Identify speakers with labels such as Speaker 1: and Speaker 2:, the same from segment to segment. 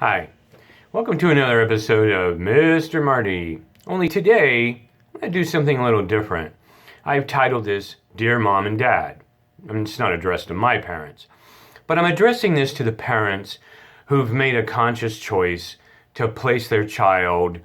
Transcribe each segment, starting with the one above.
Speaker 1: Hi, welcome to another episode of Mr. Marty. Only today, I'm going to do something a little different. I've titled this Dear Mom and Dad. I mean, it's not addressed to my parents, but I'm addressing this to the parents who've made a conscious choice to place their child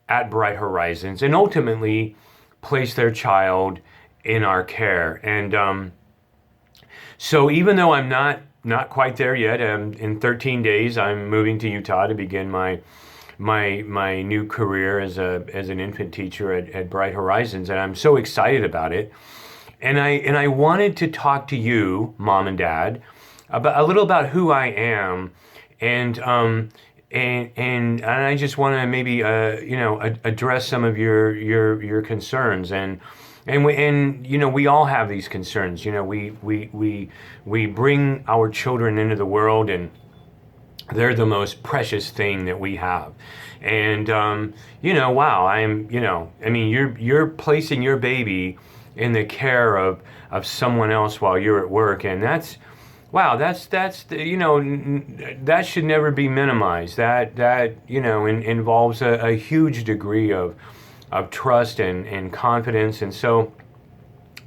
Speaker 1: at Bright Horizons and ultimately place their child in our care. And so even though I'm not quite there yet, in 13 days I'm moving to Utah to begin my new career as an infant teacher at Bright Horizons, and I'm so excited about it. And I wanted to talk to you, Mom and Dad, about a little about who I am, and I just want to maybe address some of your concerns and we all have these concerns. We bring our children into the world, and they're the most precious thing that we have. And wow, you're placing your baby in the care of someone else while you're at work, and that should never be minimized. That involves a huge degree of trust and confidence. And so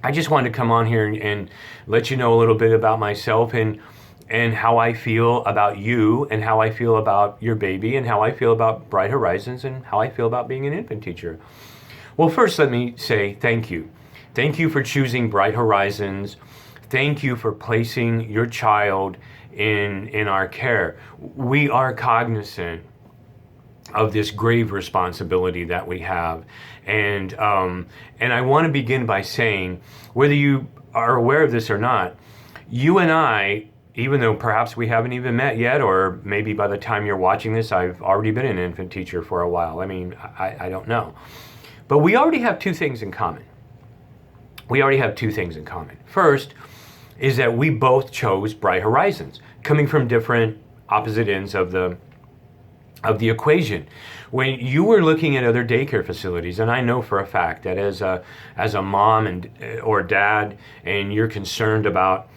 Speaker 1: I just wanted to come on here and let you know a little bit about myself and how I feel about you and how I feel about your baby and how I feel about Bright Horizons and how I feel about being an infant teacher. Well, first let me say thank you. Thank you for choosing Bright Horizons. Thank you for placing your child in our care. We are cognizant of this grave responsibility that we have. And I want to begin by saying, whether you are aware of this or not, you and I, even though perhaps we haven't even met yet, or maybe by the time you're watching this, I've already been an infant teacher for a while. I mean, I don't know. But we already have two things in common. First is that we both chose Bright Horizons, coming from different opposite ends of the equation. When you were looking at other daycare facilities, and I know for a fact that as a mom or dad, and you're concerned about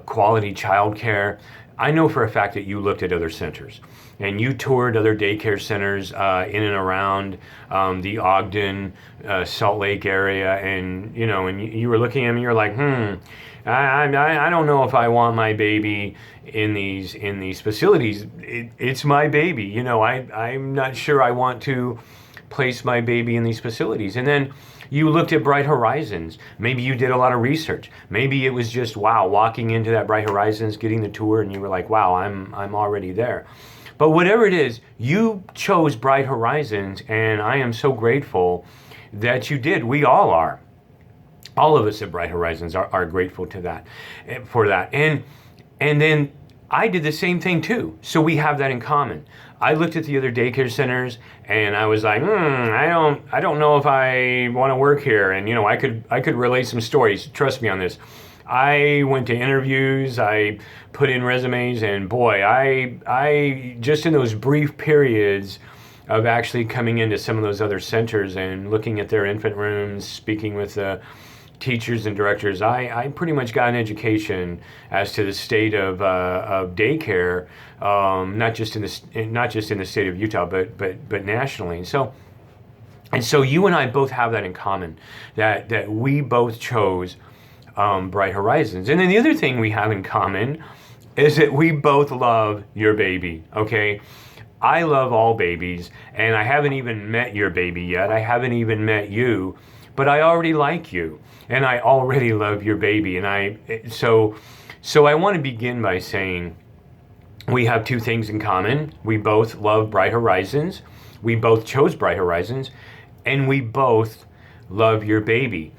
Speaker 1: quality childcare, I know for a fact that you looked at other centers and you toured other daycare centers in and around the Ogden, Salt Lake area, and you were looking at me, you're like, I don't know if I want my baby in these facilities. It's my baby. I'm not sure I want to place my baby in these facilities. And then you looked at Bright Horizons. Maybe you did a lot of research. Maybe it was just, wow, walking into that Bright Horizons, getting the tour, and you were like, wow, I'm already there. But whatever it is, you chose Bright Horizons, and I am so grateful that you did. We all are. All of us at Bright Horizons are grateful for that. And then I did the same thing too. So we have that in common. I looked at the other daycare centers and I was like, I don't know if I want to work here. And I could relate some stories. Trust me on this. I went to interviews, I put in resumes, and boy, I just in those brief periods of actually coming into some of those other centers and looking at their infant rooms, speaking with the teachers and directors, I pretty much got an education as to the state of daycare, not just in the state of Utah, but nationally. And so you and I both have that in common, that we both chose Bright Horizons. And then the other thing we have in common is that we both love your baby. Okay. I love all babies, and I haven't even met your baby yet. I haven't even met you, but I already like you, and I already love your baby. And so I want to begin by saying we have two things in common. We both love Bright Horizons. We both chose Bright Horizons, and we both love your baby.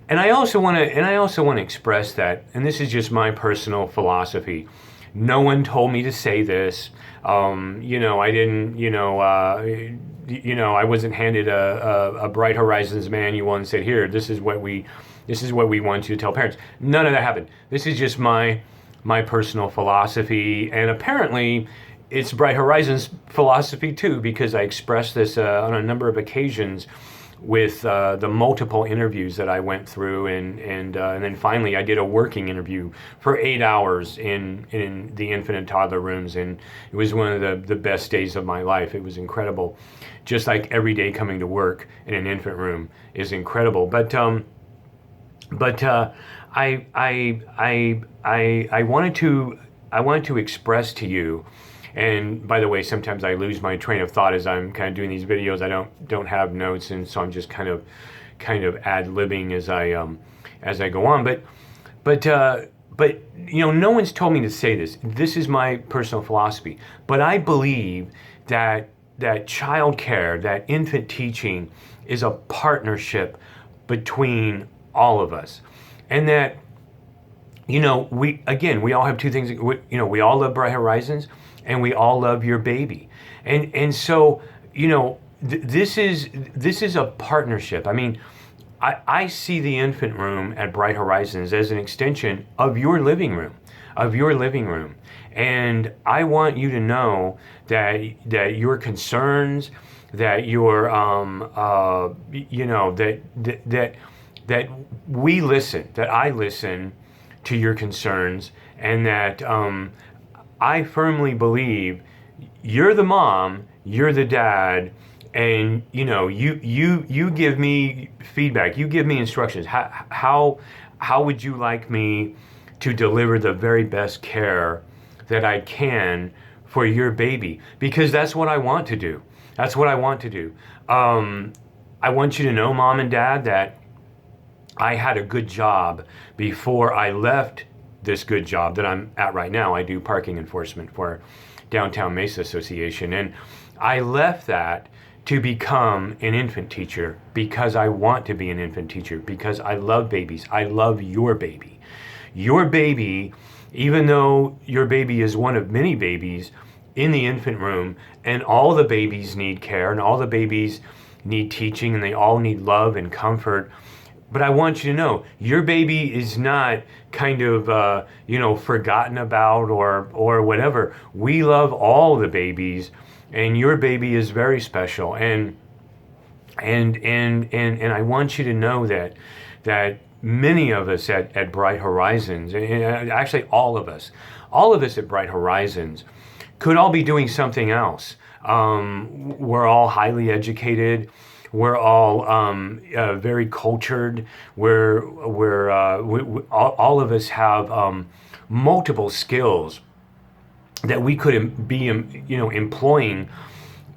Speaker 1: And I also want to express that, and this is just my personal philosophy. No one told me to say this. I didn't, I wasn't handed a Bright Horizons manual and said, here, this is what we want you to tell parents. None of that happened. This is just my personal philosophy, and apparently it's Bright Horizons philosophy too, because I expressed this on a number of occasions the multiple interviews that I went through, and then finally I did a working interview for 8 hours in the infant and toddler rooms, and it was one of the best days of my life. It was incredible, just like every day coming to work in an infant room is incredible. But I wanted to express to you. And by the way, sometimes I lose my train of thought as I'm kind of doing these videos. I don't have notes, and so I'm just kind of ad-libbing as I go on. But no one's told me to say this. This is my personal philosophy. But I believe that child care, that infant teaching, is a partnership between all of us, and that we all have two things. We all love Bright Horizons, and we all love your baby, and so this is a partnership. I mean, I see the infant room at Bright Horizons as an extension of your living room, and I want you to know that your concerns, that your that we listen, that I listen to your concerns, and that I firmly believe you're the mom, you're the dad, and you give me feedback, you give me instructions. How would you like me to deliver the very best care that I can for your baby? Because that's what I want to do. That's what I want to do. I want you to know, Mom and Dad, that I had a good job before I left this good job that I'm at right now. I do parking enforcement for Downtown Mesa Association, and I left that to become an infant teacher because I want to be an infant teacher, because I love babies. I love your baby. Your baby, even though your baby is one of many babies in the infant room, and all the babies need care, and all the babies need teaching, and they all need love and comfort. But I want you to know, your baby is not kind of, forgotten about or whatever. We love all the babies, and your baby is very special. And I want you to know that many of us at Bright Horizons, and actually all of us at Bright Horizons, could all be doing something else. We're all highly educated. We're all very cultured. All of us have multiple skills that we could be, employing,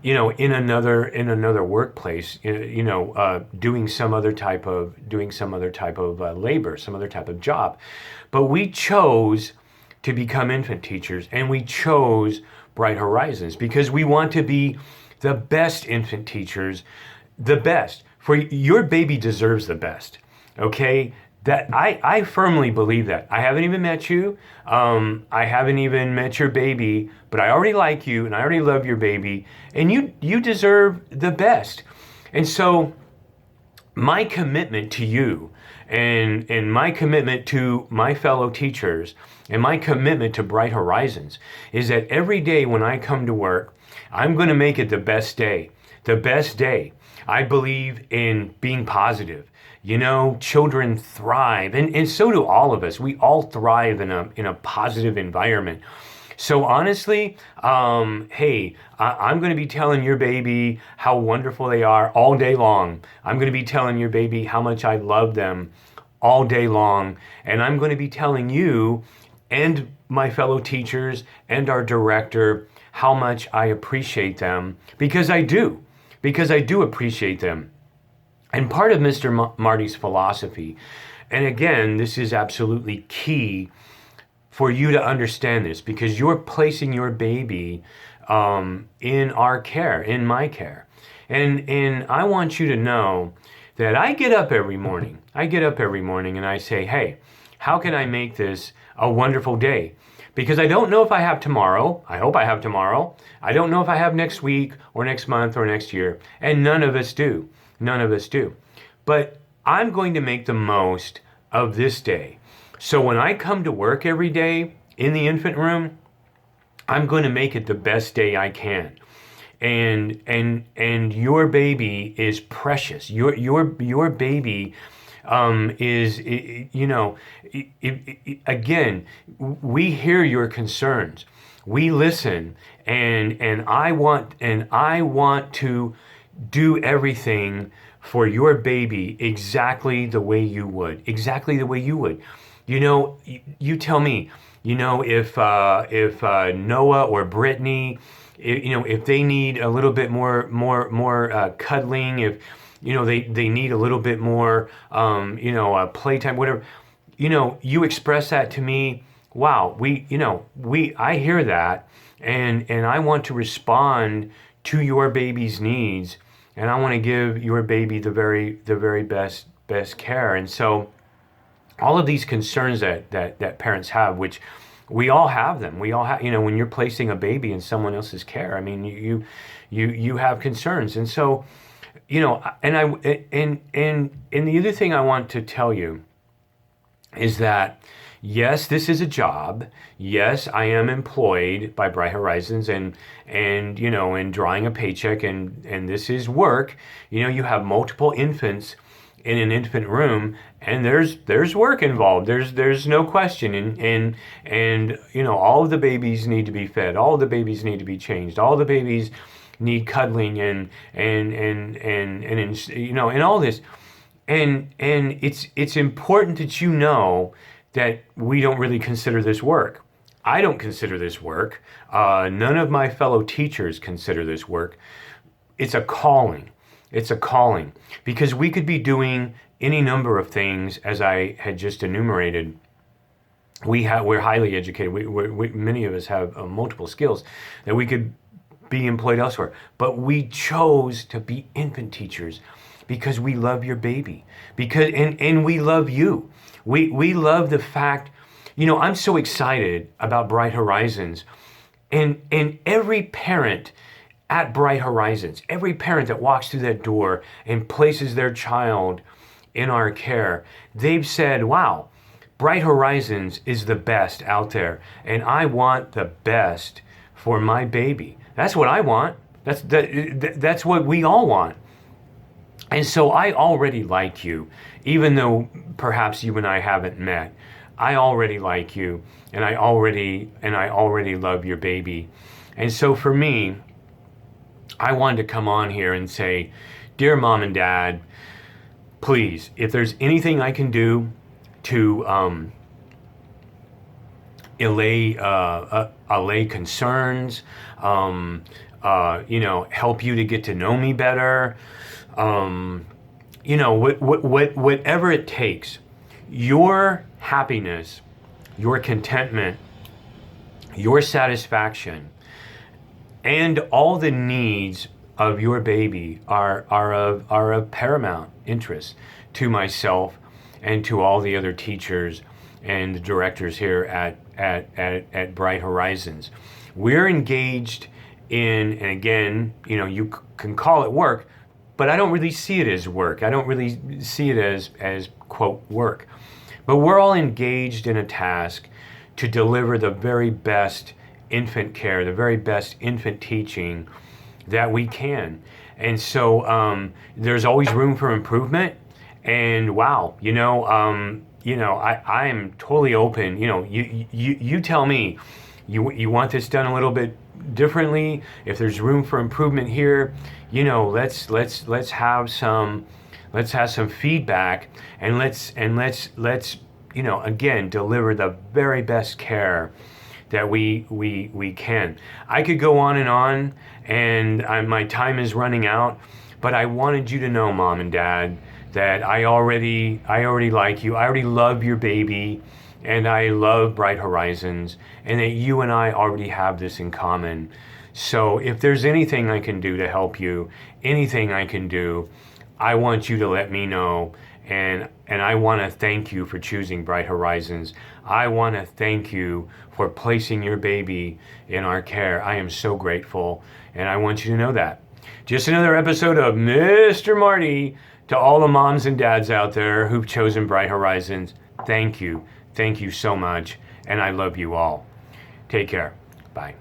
Speaker 1: in another workplace, doing some other type of labor, some other type of job. But we chose to become infant teachers, and we chose Bright Horizons because we want to be the best infant teachers. The best. For your baby deserves the best. Okay? That I firmly believe that. I haven't even met you. I haven't even met your baby, but I already like you and I already love your baby, and you deserve the best. And so my commitment to you and my commitment to my fellow teachers and my commitment to Bright Horizons is that every day when I come to work, I'm going to make it the best day. The best day. I believe in being positive. Children thrive, and so do all of us. We all thrive in a positive environment. So honestly, hey, I'm going to be telling your baby how wonderful they are all day long. I'm going to be telling your baby how much I love them all day long. And I'm going to be telling you and my fellow teachers and our director how much I appreciate them, because I do appreciate them. And part of Mr. Marty's philosophy, and again, this is absolutely key for you to understand this, because you're placing your baby in our care, in my care. And I want you to know that I get up every morning and I say, hey, how can I make this a wonderful day? Because I don't know if I have tomorrow. I hope I have tomorrow. I don't know if I have next week or next month or next year. And none of us do. But I'm going to make the most of this day. So when I come to work every day in the infant room, I'm going to make it the best day I can. and your baby is precious. Your baby is, again, we hear your concerns, we listen, and I want to do everything for your baby exactly the way you would, exactly the way you would. You tell me, if Noah or Brittany, if they need a little bit more cuddling, if they need a little bit more playtime, whatever, you express that to me. Wow, I hear that, and I want to respond to your baby's needs, and I want to give your baby the very best care. And so all of these concerns that parents have, which we all have them. We all have, when you're placing a baby in someone else's care, I mean, you have concerns. And so, and the other thing I want to tell you is that, yes, this is a job. Yes, I am employed by Bright Horizons and drawing a paycheck, and this is work. You have multiple infants in an infant room, and there's work involved. There's no question. And all of the babies need to be fed. All of the babies need to be changed. All the babies need cuddling and all this. And it's important that you know that we don't really consider this work. I don't consider this work. None of my fellow teachers consider this work. It's a calling. It's a calling, because we could be doing any number of things, as I had just enumerated. We're highly educated. Many of us have multiple skills that we could be employed elsewhere. But we chose to be infant teachers because we love your baby, and we love you. We love the fact, I'm so excited about Bright Horizons, and every parent at Bright Horizons, every parent that walks through that door and places their child in our care, they've said, wow, Bright Horizons is the best out there, and I want the best for my baby. That's what I want. That's what we all want. And so I already like you, even though perhaps you and I haven't met. I already like you, and I already love your baby. And so for me, I wanted to come on here and say, dear mom and dad, please, if there's anything I can do to allay concerns, help you to get to know me better, whatever it takes, your happiness, your contentment, your satisfaction, and all the needs of your baby are of paramount interest to myself and to all the other teachers and the directors here at Bright Horizons. We're engaged in, and again, you can call it work, but I don't really see it as work. I don't really see it as quote work. But we're all engaged in a task to deliver the very best infant care, the very best infant teaching that we can. And so there's always room for improvement. And wow, I am totally open. You tell me, you want this done a little bit differently. If there's room for improvement here, let's have some feedback, and let's again deliver the very best care that we can. I could go on, and my time is running out, but I wanted you to know, mom and dad, that I already like you. I already love your baby, and I love Bright Horizons, and that you and I already have this in common. So if there's anything I can do to help you, anything I can do, I want you to let me know. And I want to thank you for choosing Bright Horizons. I want to thank you for placing your baby in our care. I am so grateful, and I want you to know that. Just another episode of Mr. Marty. To all the moms and dads out there who've chosen Bright Horizons, thank you. Thank you so much, and I love you all. Take care. Bye.